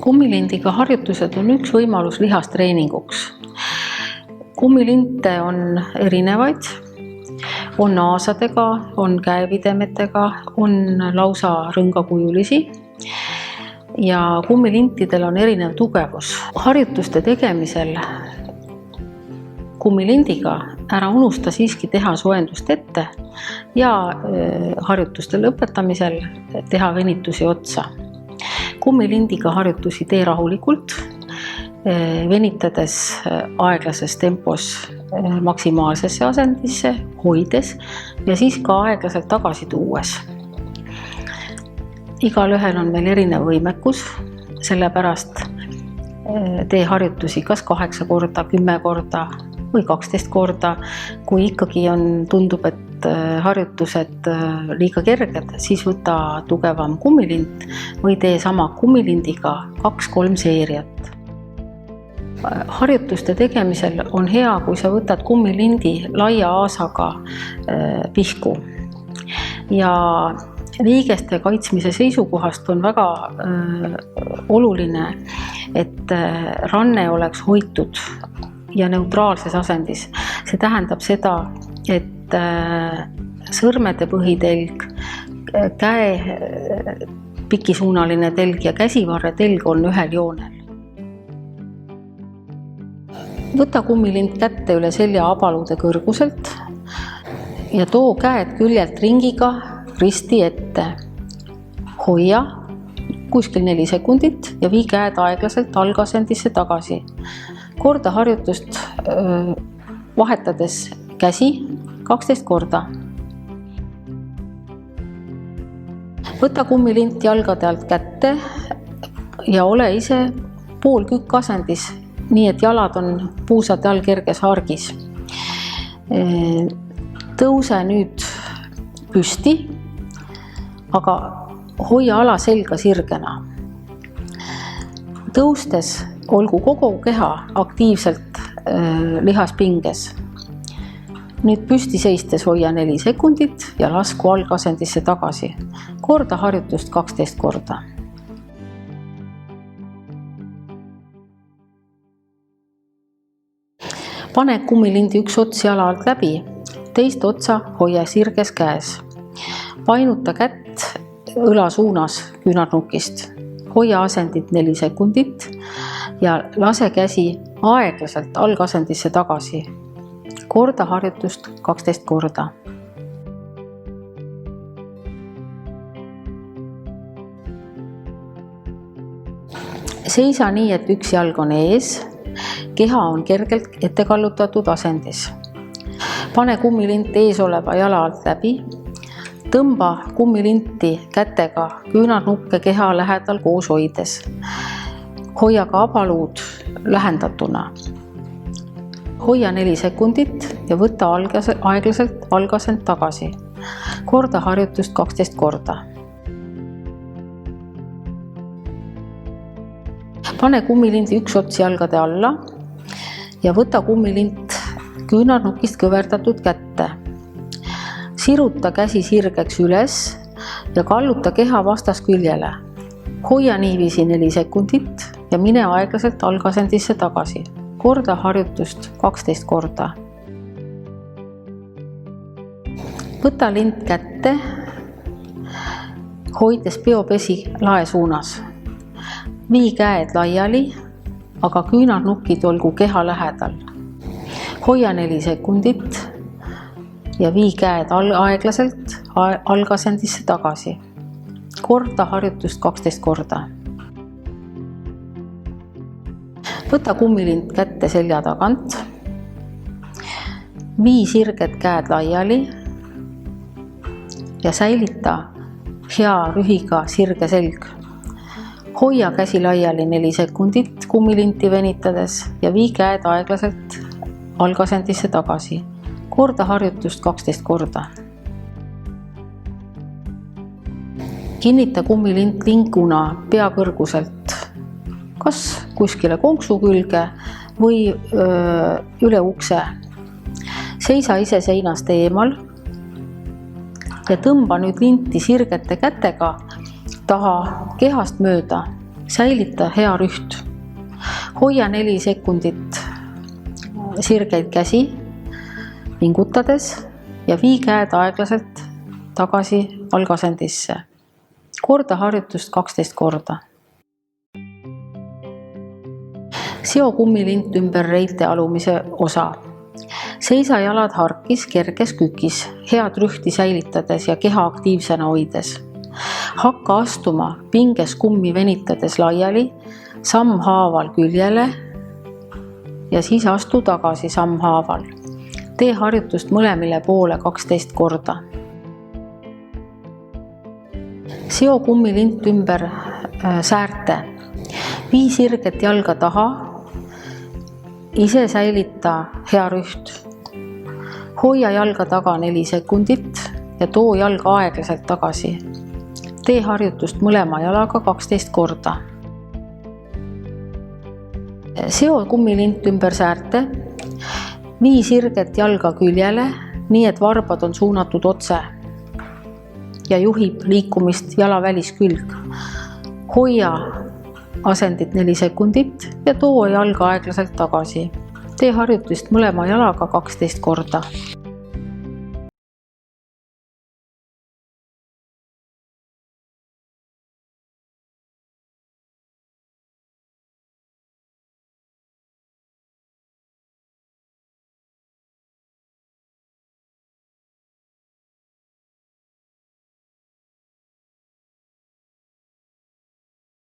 Kummilindiga harjutused on üks võimalus lihastreeninguks. Kummilinte on erinevaid, on aasadega, on käepidemetega, on lausa rõngakujulisi ja kummilintidel on erinev tugevus. Harjutuste tegemisel kummilindiga ära unusta siiski teha soojendust ette ja harjutuste lõpetamisel teha venitusi otsa. Kummilindiga harjutusi tee rahulikult, venitades aeglases tempos maksimaalsesse asendisse, hoides ja siis ka aeglaselt tagasi tuues. Igalühel on meil erinev võimekus, sellepärast tee harjutusi kas 8 korda, 10 korda või 12 korda. Kui ikkagi tundub, et harjutused liiga kerged, siis võta tugevam kummilind või tee sama kummilindiga 2-3 seeriat. Harjutuste tegemisel on hea, kui sa võtad kummilindi laia aasaga pihku. Ja liigeste kaitsmise seisukohast on väga oluline, et ranne oleks hoitud ja neutraalses asendis. See tähendab seda, et sõrmede põhitelg, käe pikisuunaline telg ja käsivarre telg on ühel joonel. Võta kummilind kätte üle selja abaluude kõrguselt ja too käed küljelt ringiga risti ette. Hoia kuskil 4 sekundit ja vii käed aeglaselt algasendisse tagasi. Korda harjutust vahetades käsi 12 korda. Võta kummilint jalgade alt kätte ja ole ise pool kükk asendis, nii et jalad on puusade all kerges hargis. Tõuse nüüd püsti, aga hoia alaselga sirgena. Tõustes olgu kogu keha aktiivselt lihaspinges. Nüüd püsti seistes hoia 4 sekundit ja lasku algasendisse tagasi. Korda harjutust 12 korda. Pane kummilindi üks ots jala alt läbi, teist otsa hoia sirges käes. Painuta kätt õla suunas küünarnukist. Hoia asendit 4 sekundit ja lase käsi aeglaselt algasendisse tagasi. Korda harjutust 12 korda. Seisa nii, et üks jalg on ees, keha on kergelt ette kallutatud asendis. Pane kummilint ees oleva jala alt läbi. Tõmba kummilinti kätega küünarnukke keha lähedal koos hoides. Hoia ka abaluud lähendatuna. Hoia 4 sekundit ja võta aeglaselt algasend tagasi. Korda harjutust 12 korda. Pane kummilindi üks ots jalgade alla ja võta kummilint küünarnukist kõverdatud kätte. Siruta käsi sirgeks üles ja kalluta keha vastasküljele. Hoia niiviisi 4 sekundit ja mine aeglaselt algasendisse tagasi. Korda harjutust 12 korda. Võta lind kätte, hoides peopesi lae suunas. Vii käed laiali, aga küünarnukid olgu keha lähedal. Hoia 4 sekundit ja vii käed aeglaselt algasendisse tagasi. Korda harjutust 12 korda. Võta kummilind kätte selja tagant. Vii sirged käed laiali ja säilita hea rühiga sirge selg. Hoia käsi laiali 4 sekundit kummilinti venitades ja vii käed aeglaselt algasendisse tagasi. Korda harjutust 12 korda. Kinnita kummilint linguna pea kõrguselt, kas kuskile konksu külge või üle ukse. Seisa ise seinast eemal ja tõmba nüüd linti sirgete kätega taha kehast mööda säilita hea rüht. Hoia 4 sekundit sirgeid käsi pingutades ja vii käed aeglaselt tagasi algasendisse. Korda harjutust 12 korda. Seo kummilint ümber reite alumise osa. Seisa jalad harkis kerges kükis, head rühti säilitades ja keha aktiivsena hoides. Hakka astuma pinges kummi venitades laiali, sammhaaval küljele ja siis astu tagasi sammhaaval. Tee harjutust mõlemile poole 12 korda. Seo kummilint ümber säärte. Vii sirget jalga taha. Ise säilita hea rüht. Hoia jalga taga 4 sekundit ja too jalga aeglaselt tagasi. Tee harjutust mõlema jalaga 12 korda. Seo kummilint ümber säärte. Vii sirget jalga küljele, nii et varbad on suunatud otse ja juhib liikumist jala väliskülg. Hoia asendit 4 sekundit ja too jalga aeglaselt tagasi. Tee harjutust mõlema jalaga 12 korda.